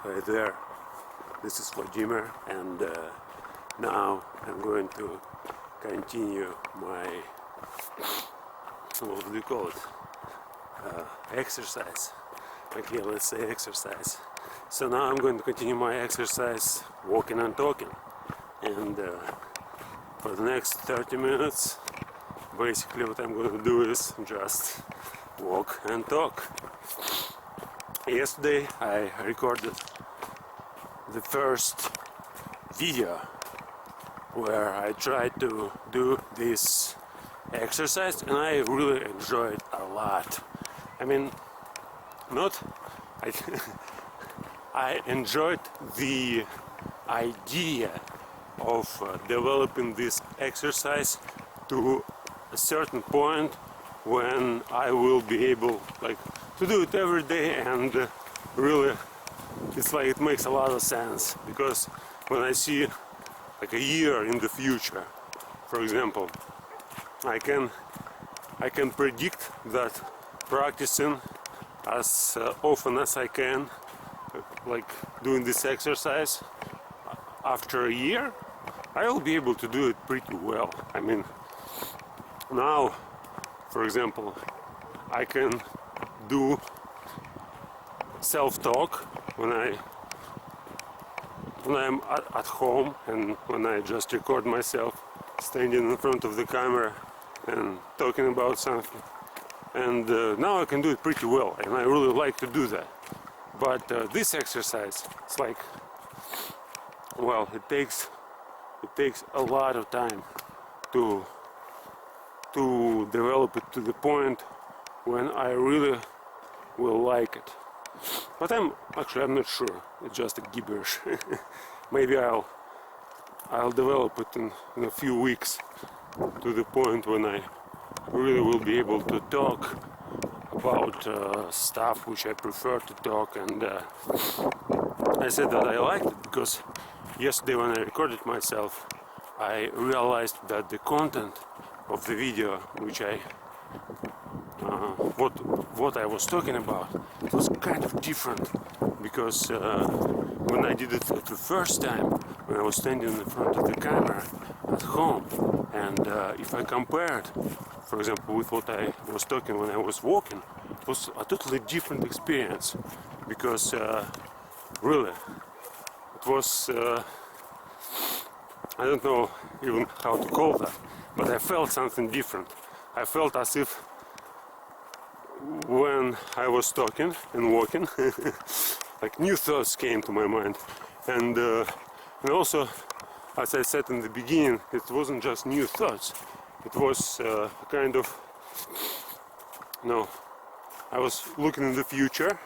Hi there, this is Vladimir, and now I'm going to continue my, what do you call it, exercise. Okay, let's say exercise. So now I'm going to continue my exercise walking and talking, and for the next 30 minutes basically what I'm going to do is just walk and talk. Yesterday I recorded the first video where I tried to do this exercise, and I really enjoyed a lot. I mean, I enjoyed the idea of developing this exercise to a certain point when I will be able to do it every day, and really it's like it makes a lot of sense, because when I see a year in the future, for example, I can predict that practicing as often as I can, doing this exercise, after a year I will be able to do it pretty well. I mean, now, for example, I can do self-talk when I'm at home, and when I just record myself standing in front of the camera and talking about something. And now I can do it pretty well, and I really like to do that. But this exercise, it's well, it takes a lot of time to develop it to the point when I really will like it. But I'm not sure. It's just a gibberish. Maybe I'll develop it in a few weeks to the point when I really will be able to talk about stuff which I prefer to talk. And I said that I liked it because yesterday when I recorded myself, I realized that the content of the video, which what I was talking about, it was kind of different, because when I did it the first time, when I was standing in front of the camera at home, and if I compared, for example, with what I was talking when I was walking, it was a totally different experience, because really it was I don't know even how to call that, but I felt something different. I felt as if when I was talking and walking new thoughts came to my mind, and also, as I said in the beginning, it wasn't just new thoughts, it was kind of, I was looking in the future,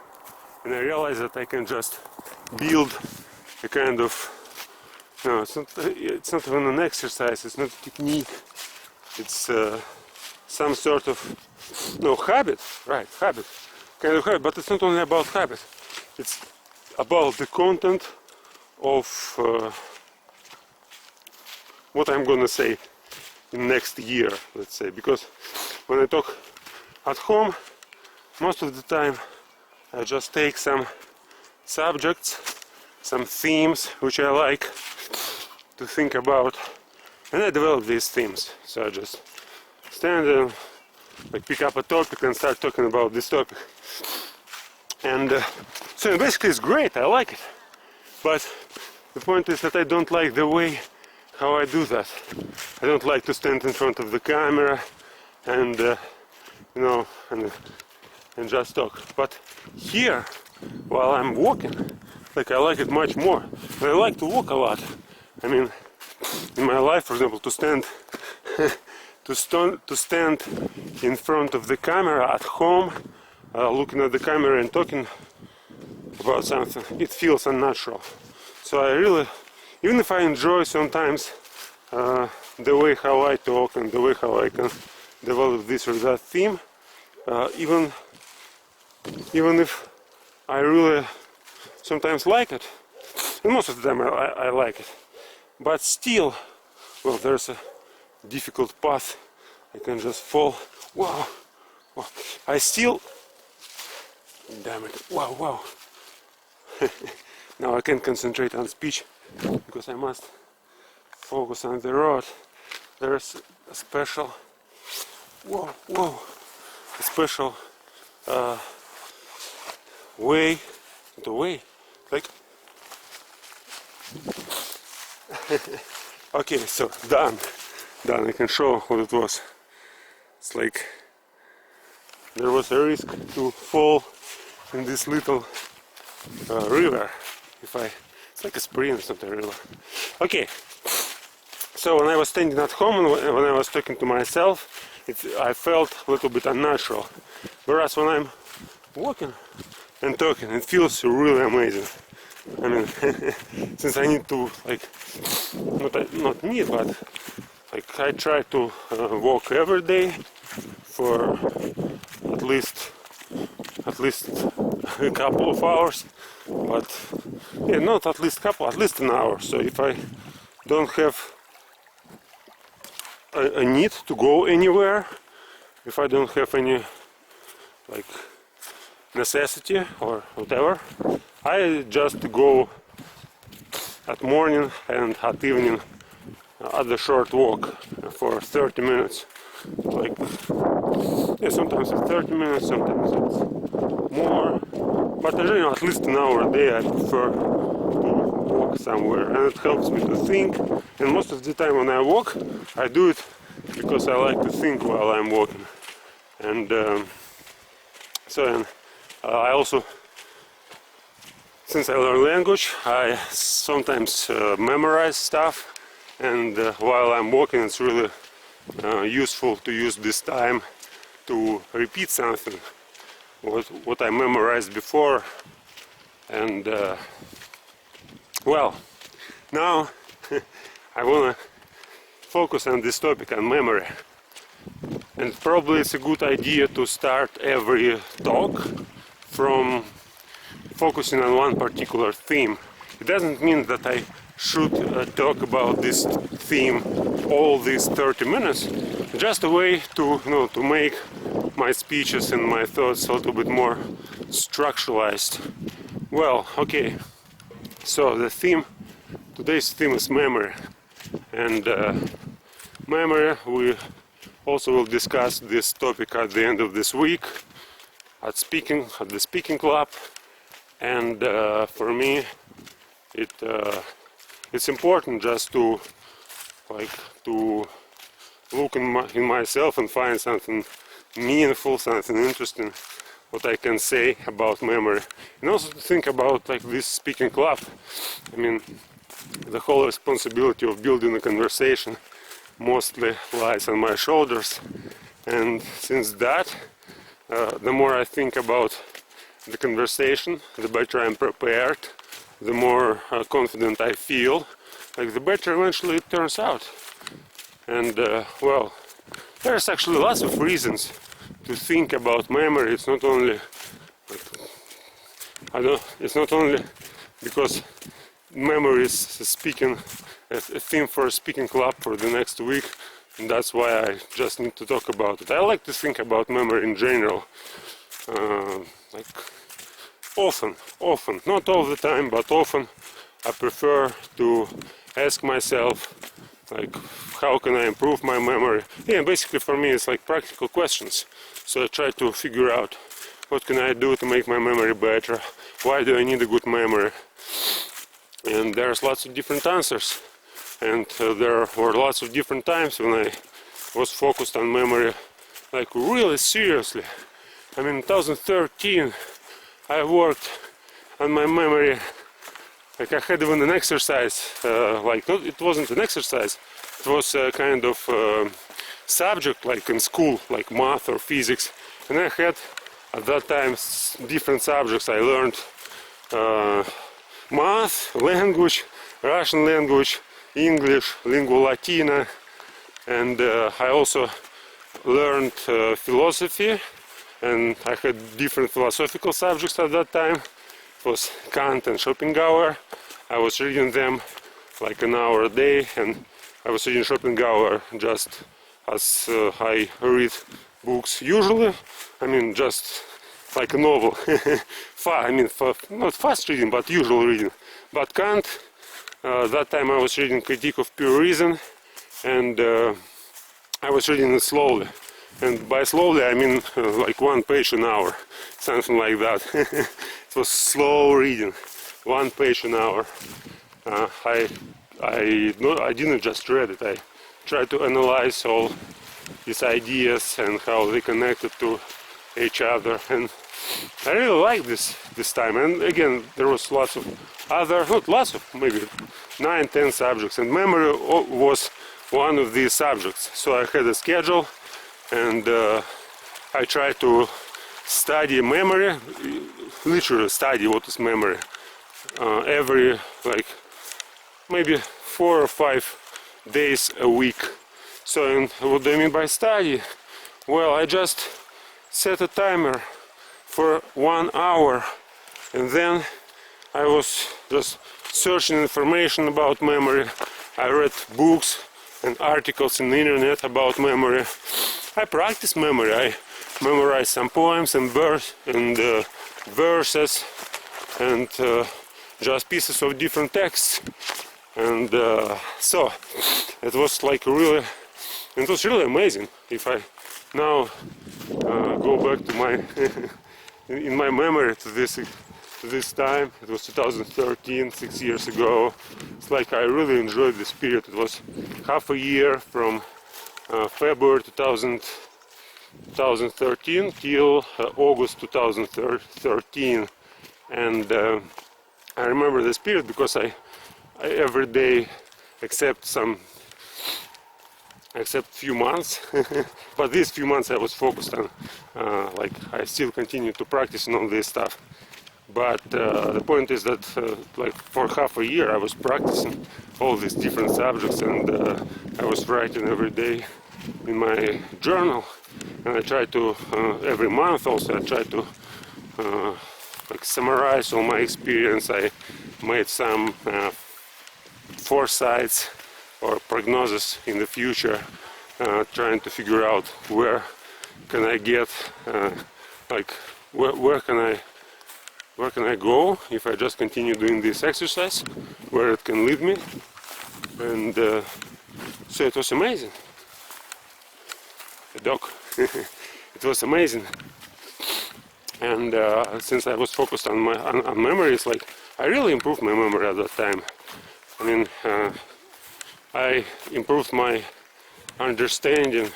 and I realized that I can just build a kind of, it's not even an exercise, it's not a technique, it's some sort of habit, right? Habit, kind of habit. But it's not only about habit; it's about the content of what I'm gonna say in next year, let's say. Because when I talk at home, most of the time I just take some subjects, some themes which I like to think about, and I develop these themes. So I just stand and pick up a topic and start talking about this topic. And so basically it's great, I like it. But the point is that I don't like the way how I do that. I don't like to stand in front of the camera and and just talk. But here, while I'm walking, I like it much more. And I like to walk a lot. I mean, in my life, for example, to stand in front of the camera at home, looking at the camera and talking about something, it feels unnatural. So I really, even if I enjoy sometimes the way how I talk and the way how I can develop this or that theme, even if I really sometimes like it, and most of the time I like it, but still, well, there's a difficult path. I can just fall. Wow. I still, damn it, wow. Now I can concentrate on speech because I must focus on the road. There's a special, a special way, like, okay, so done, I can show what it was. It's like there was a risk to fall in this little river. It's like a spring, it's not a river. Okay, so when I was standing at home and when I was talking to myself, I felt a little bit unnatural. Whereas when I'm walking and talking, it feels really amazing. I mean, since I need to, like, not need, but like I try to walk every day for at least a couple of hours, but yeah, not at least couple, at least an hour. So if I don't have a need to go anywhere, if I don't have any like necessity or whatever, I just go at morning and at evening at the short walk for 30 minutes. Like, yeah, sometimes it's 30 minutes, sometimes it's more, but you know, at least an hour a day I prefer to walk somewhere, and it helps me to think. And most of the time when I walk, I do it because I like to think while I'm walking. And I also, since I learn language, I sometimes memorize stuff, and while I'm walking, it's really useful to use this time to repeat something what I memorized before. And well, now I wanna focus on this topic, on memory. And probably it's a good idea to start every talk from focusing on one particular theme. It doesn't mean that I should talk about this theme all these 30 minutes. Just a way to, you know, to make my speeches and my thoughts a little bit more structuralized. Well, okay. So the theme, today's theme is memory, and memory. We also will discuss this topic at the end of this week at the speaking club. And for me, it's important just to look in myself and find something meaningful, something interesting, what I can say about memory, and also to think about like this speaking club. I mean, the whole responsibility of building a conversation mostly lies on my shoulders, and since that, the more I think about the conversation, the better I'm prepared, the more confident I feel, like the better eventually it turns out. And well, there's actually lots of reasons to think about memory. It's not only it's not only because memory is a theme for a speaking club for the next week, and that's why I just need to talk about it. I like to think about memory in general, like often, not all the time, but often. I prefer to ask myself, like, how can I improve my memory? Yeah, basically for me it's like practical questions. So I try to figure out what can I do to make my memory better, why do I need a good memory? And there's lots of different answers, and there were lots of different times when I was focused on memory like really seriously. I mean, in 2013 I worked on my memory. Like I had even an exercise, it wasn't an exercise, it was a kind of subject like in school, like math or physics, and I had at that time different subjects. I learned math, language, Russian language, English, lingua latina, and I also learned philosophy, and I had different philosophical subjects at that time. It was Kant and Schopenhauer. I was reading them like an hour a day, and I was reading Schopenhauer just as I read books usually. I mean, just like a novel. I mean, not fast reading, but usual reading. But Kant, that time I was reading Critique of Pure Reason, and I was reading it slowly. And by slowly I mean like 1 page an hour, something like that. It was slow reading, 1 page an hour. I didn't just read it, I tried to analyze all these ideas and how they connected to each other, and I really liked this time. And again, there was lots of other, not lots of, maybe 9-10 subjects, and memory was one of these subjects. So I had a schedule, and I tried to study memory, literally study what is memory, every like maybe 4 or 5 days a week. So, and what do I mean by study? Well, I just set a timer for 1 hour, and then I was just searching information about memory. I read books and articles in the internet about memory. I practice memory. I memorized some poems and verses and just pieces of different texts. And so it was like really, it was really amazing. If I now go back to my in my memory to this time, it was 2013, 6 years ago. It's like I really enjoyed this period. It was half a year from February 2013 till August 2013, and I remember this period because I every day except few months but these few months I was focused on like I still continue to practice on this stuff, but the point is that like for half a year I was practicing all these different subjects, and I was writing every day in my journal, and I try to every month also I try to like summarize all my experience. I made some foresights or prognosis in the future, trying to figure out where can I get like where can I go if I just continue doing this exercise, where it can lead me. And so it was amazing. The dog. It was amazing. And since I was focused on memory, it's like I really improved my memory at that time. I mean, I improved my understanding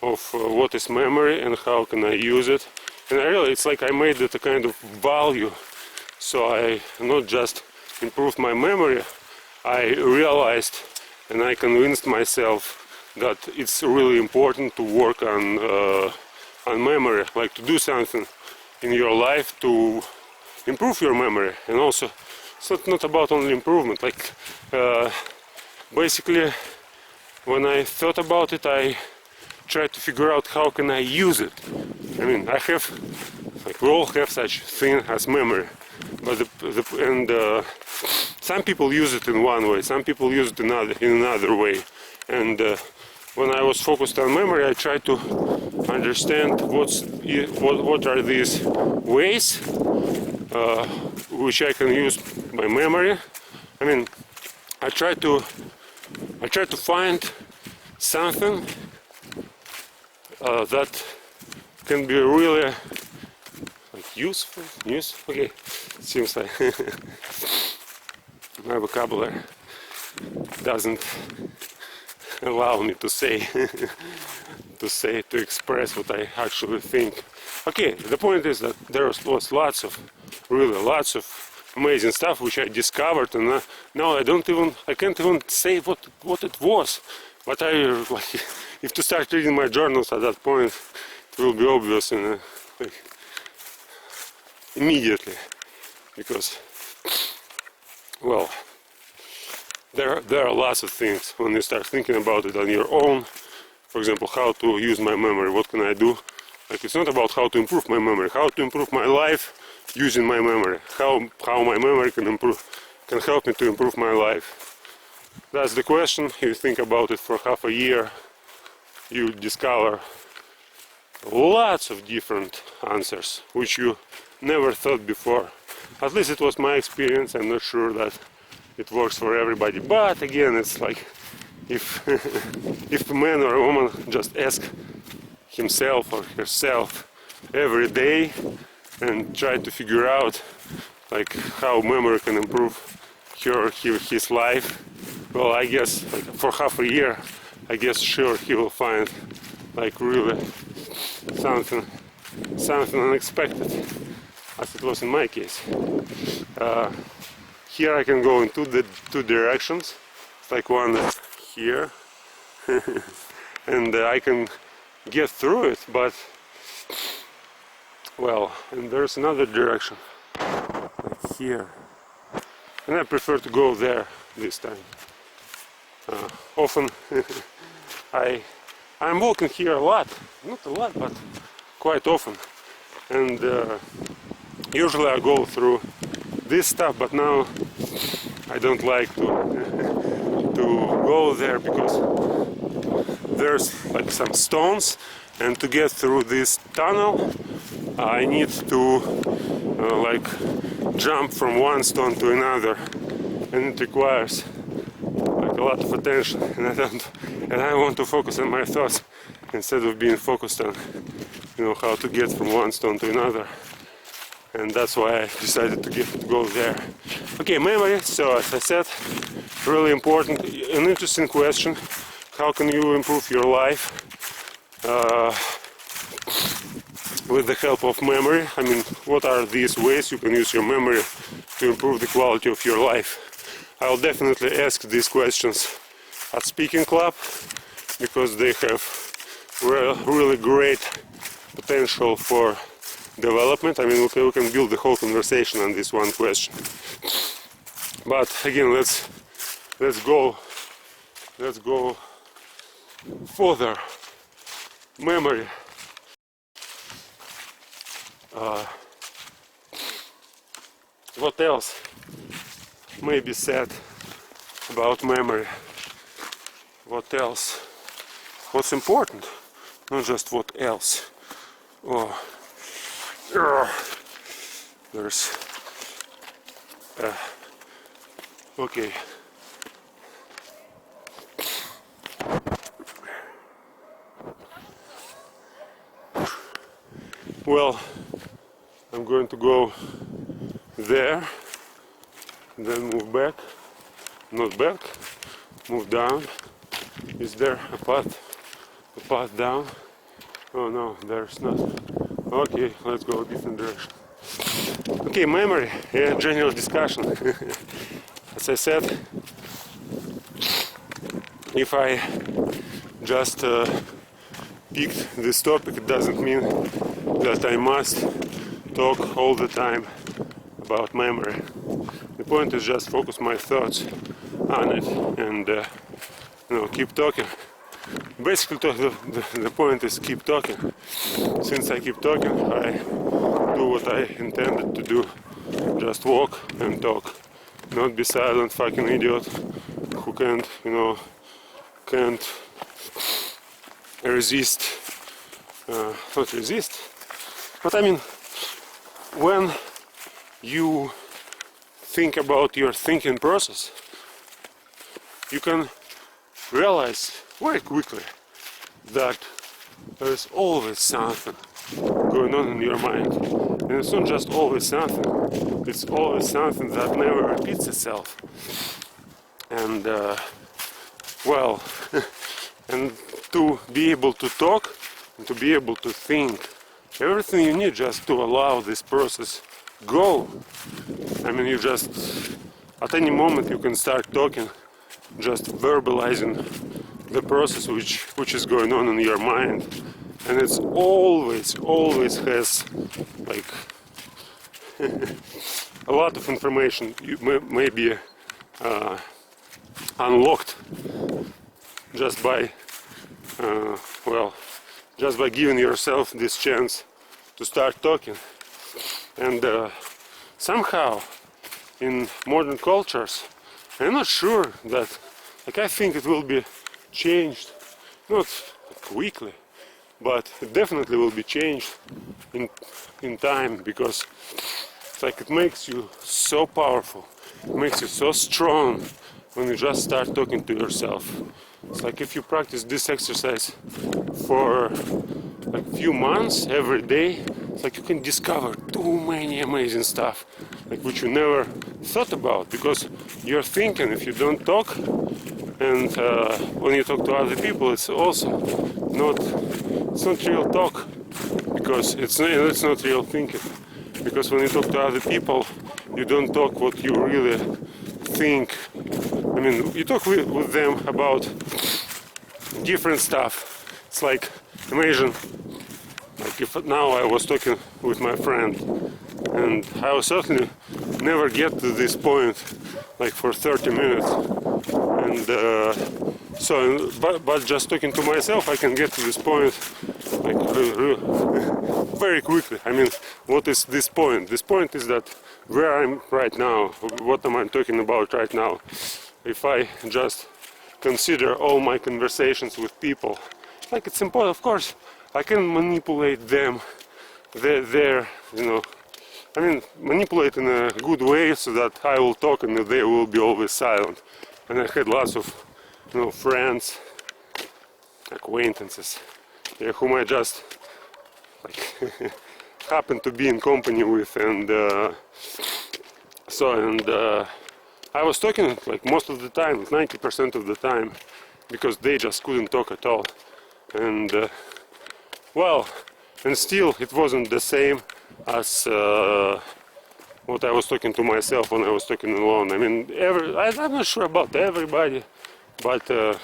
of what is memory and how can I use it. And I really, it's like I made it a kind of value. So I not just improved my memory, I realized and I convinced myself that it's really important to work on memory, like to do something in your life to improve your memory. And also, it's not about only improvement, like basically when I thought about it, I tried to figure out how can I use it. I mean, I have, like we all have such thing as memory, but some people use it in one way, some people use it in another way. And when I was focused on memory, I tried to understand what are these ways which I can use my memory. I mean, I try to find something that can be really like useful. Okay, seems like my vocabulary doesn't allow me to say to express what I actually think. Okay, the point is that there was lots of amazing stuff which I discovered, and now I can't even say what it was. But I like, if to start reading my journals at that point, it will be obvious like, immediately, because well, there are lots of things when you start thinking about it on your own. For example, how to use my memory, what can I do? Like, it's not about how to improve my memory, how to improve my life using my memory, how my memory can help me to improve my life. That's the question. You think about it for half a year, you discover lots of different answers which you never thought before. At least it was my experience. I'm not sure that it works for everybody, but again, it's like if if a man or a woman just ask himself or herself every day and try to figure out like how memory can improve his life, well, I guess like for half a year, I guess sure he will find like really something unexpected, as it was in my case. Here I can go in two directions. It's like one here, and I can get through it, but well, and there's another direction, like here, and I prefer to go there this time. Often I'm walking here a lot, not a lot, but quite often, and usually I go through this stuff, but now I don't like to go there because there's like some stones, and to get through this tunnel I need to like jump from one stone to another, and it requires like a lot of attention, and I want to focus on my thoughts instead of being focused on, you know, how to get from one stone to another. And that's why I decided to go there. Okay, memory. So as I said, really important, an interesting question. How can you improve your life with the help of memory? I mean, what are these ways you can use your memory to improve the quality of your life? I'll definitely ask these questions at Speaking Club because they have really great potential for development. I mean, we can build the whole conversation on this one question. But again, let's go further. Memory. What else may be said about memory? What else? What's important? Not just what else. Oh. There's okay. Well, I'm going to go there, then move back, not back, move down. Is there a path down? Oh no, there's not. Okay, let's go a different direction. Okay, memory, yeah, general discussion. As I said, if I just picked this topic, it doesn't mean that I must talk all the time about memory. The point is just focus my thoughts on it and you know, keep talking. Basically, the point is keep talking. Since I keep talking, I do what I intended to do. Just walk and talk. Not be silent fucking idiot who can't, you know, can't resist. Not resist. But I mean, when you think about your thinking process, you can realize very quickly that there is always something going on in your mind. And it's not just always something, it's always something that never repeats itself. And well, and to be able to talk and to be able to think, everything you need just to allow this process go. I mean, you just, at any moment you can start talking, just verbalizing the process which is going on in your mind, and it's always has like a lot of information you may be unlocked just by well, just by giving yourself this chance to start talking. And somehow in modern cultures, I'm not sure that, like, I think it will be changed, not quickly, but it definitely will be changed in time, because it's like it makes you so powerful, it makes you so strong when you just start talking to yourself. It's like if you practice this exercise for like few months every day, it's like you can discover too many amazing stuff, like which you never thought about, because you're thinking if you don't talk, and when you talk to other people, it's also not real talk, because it's not real thinking. Because when you talk to other people, you don't talk what you really think. I mean, you talk with them about different stuff. It's like, imagine, like if now I was talking with my friend, and I will certainly never get to this point, like for 30 minutes. And but just talking to myself, I can get to this point like very quickly. I mean, what is this point? This point is that where I'm right now, what am I talking about right now? If I just consider all my conversations with people, like it's important, of course, I can manipulate them, their, you know, I mean, manipulate in a good way so that I will talk and they will be always silent. And I had lots of, you know, friends, acquaintances, yeah, whom I just like happen to be in company with, and I was talking like most of the time, 90% of the time, because they just couldn't talk at all. And well, and still it wasn't the same as what I was talking to myself when I was talking alone. I mean, I'm not sure about everybody, but you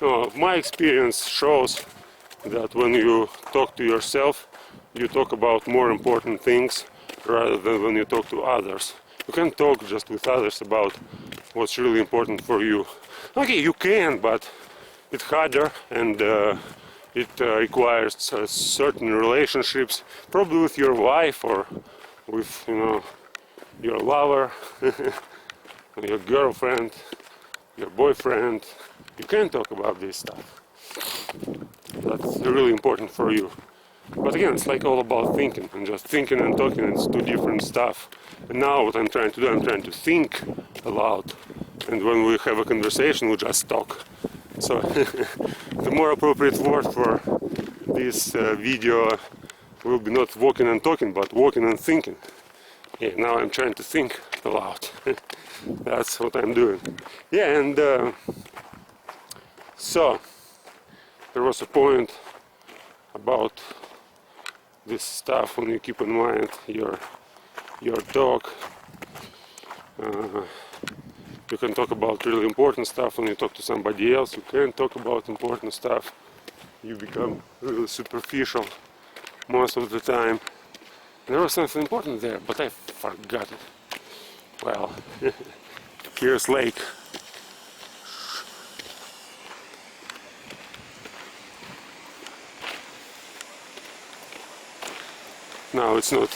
know, my experience shows that when you talk to yourself, you talk about more important things rather than when you talk to others. You can talk just with others about what's really important for you. Okay, you can, but it's harder, and it requires certain relationships, probably with your wife or with, you know, your lover, your girlfriend, your boyfriend. You can talk about this stuff. That's really important for you. But again, it's like all about thinking, and just thinking and talking, it's two different stuff. And now what I'm trying to do, I'm trying to think aloud. And when we have a conversation, we just talk. So the more appropriate word for this video will be not walking and talking, but walking and thinking. Yeah, now I'm trying to think aloud. That's what I'm doing. Yeah, and so there was a point about this stuff when you keep in mind your talk. You can talk about really important stuff when you talk to somebody else. You can't talk about important stuff. You become really superficial most of the time. There was something important there, but I forgot it. Well, here's lake. Now it's not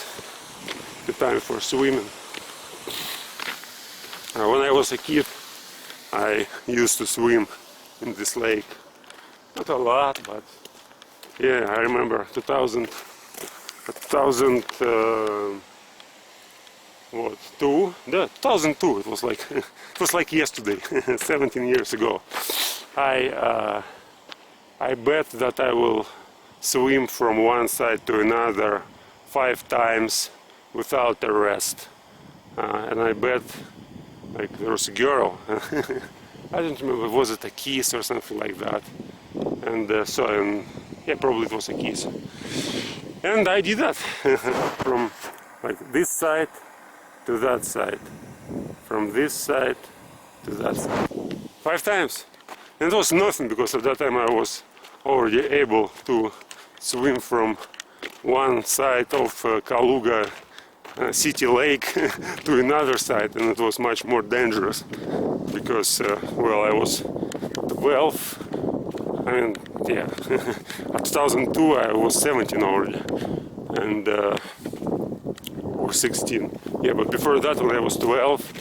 the time for swimming. When I was a kid, I used to swim in this lake. Not a lot, but yeah, I remember 2002, it was like it was like yesterday, 17 years ago. I bet that I will swim from one side to another 5 times without a rest, and I bet like there was a girl. I don't remember, was it a kiss or something like that? And yeah, probably it was a kiss. And I did that from like this side to that side, from this side to that side, 5 times. And it was nothing, because at that time I was already able to swim from one side of Kaluga city lake to another side, and it was much more dangerous because well, I was 12. I mean, yeah, at 2002 I was 17 already, and or 16. Yeah, but before that, when I was 12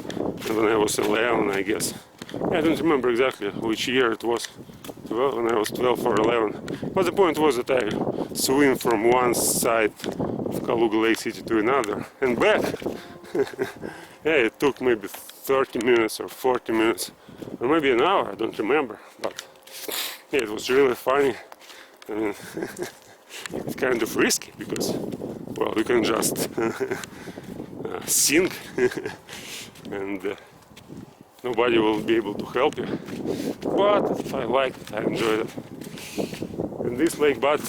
and when I was 11, I guess. I don't remember exactly which year it was 12, when I was 12 or 11. But the point was that I swim from one side of Kaluga Lake City to another and back. Yeah, it took maybe 30 minutes or 40 minutes or maybe an hour, I don't remember. But yeah, it was really funny. I mean, it's kind of risky because, well, you can just sink and nobody will be able to help you. But I liked it, I enjoyed it. And this lake, but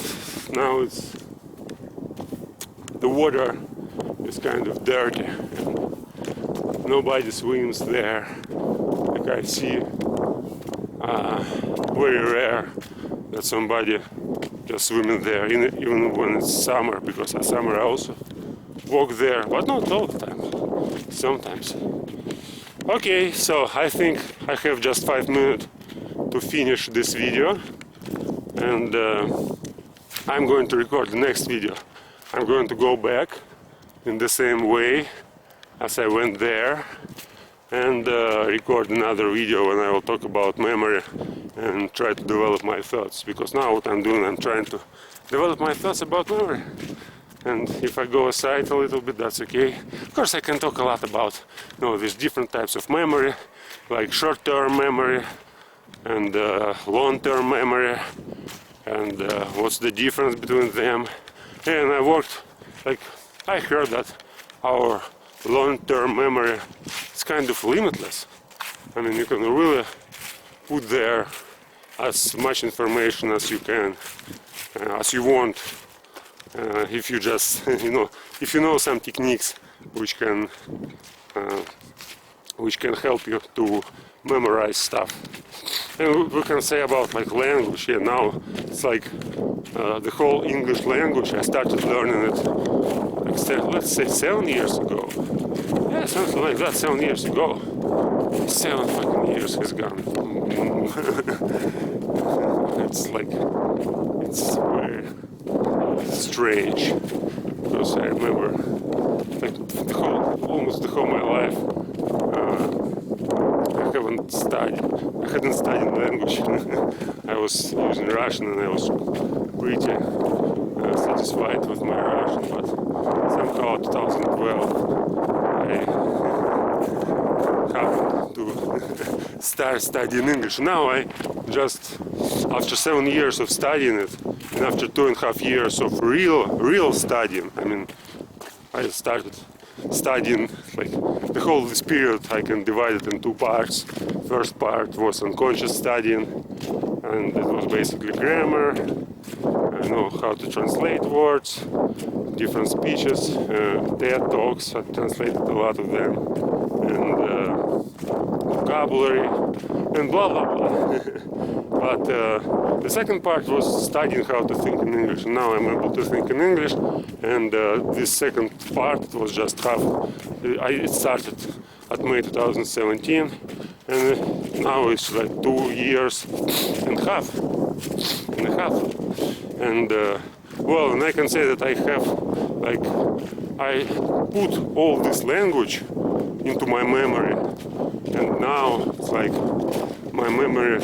now it's the water is kind of dirty and nobody swims there. Like I see very rare that somebody just swimming there, even when it's summer, because in summer I also walk there, but not all the time, sometimes. Okay, so I think I have just 5 minutes to finish this video, and I'm going to record the next video. I'm going to go back in the same way as I went there and record another video when I will talk about memory and try to develop my thoughts, because now what I'm doing, I'm trying to develop my thoughts about memory. And if I go aside a little bit, that's okay. Of course, I can talk a lot about, you know, these different types of memory, like short-term memory and long-term memory, and what's the difference between them. And I heard that our long-term memory is kind of limitless. I mean, you can really put there as much information as you can, as you want. If you just, if you know some techniques which can help you to memorize stuff. And we can say about like language. Yeah, now it's like the whole English language. I started learning it, like, let's say 7 years ago. Yeah, something like that. 7 years ago. 7 fucking years has gone. It's like, it's very strange, because I remember like almost the whole my life I hadn't studied language. I was using Russian and I was pretty satisfied with my Russian, but somehow 2012 I happened to start studying English. Now I just, after 7 years of studying it, and after 2.5 years of real studying, I mean, I started studying like the whole this period. I can divide it in 2 parts. First part was unconscious studying, and it was basically grammar. I know how to translate words, different speeches, TED Talks. I translated a lot of them, and vocabulary, and blah blah blah. But the second part was studying how to think in English. And now I'm able to think in English, and this second part was just half. It started at May 2017, and now it's like 2 years and a half. And well, and I can say that I have, like, I put all this language into my memory, and now it's like my memory,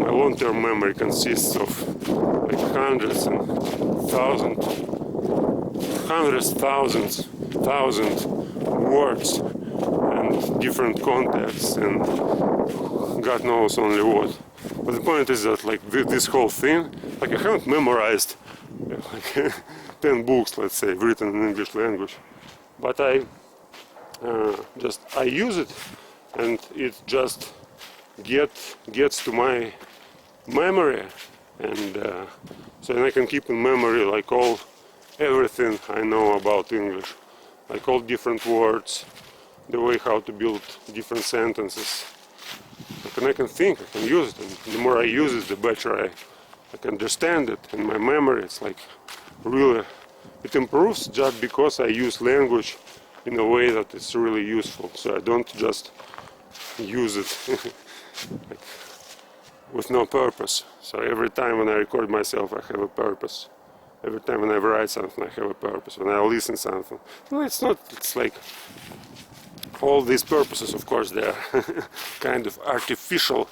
my long-term memory consists of like thousands words and different contexts and God knows only what. But the point is that like this whole thing, like I haven't memorized like 10 books, let's say, written in English language, but I use it, and it just gets to my memory, and so I can keep in memory like everything I know about English, like all different words, the way how to build different sentences. And I can think, I can use it, and the more I use it, the better I can understand it, and my memory, it's like really, it improves just because I use language in a way that is really useful. So I don't just use it like, with no purpose. So every time when I record myself, I have a purpose. Every time when I write something, I have a purpose. When I listen something, no, it's not. It's like all these purposes, of course, they're kind of artificial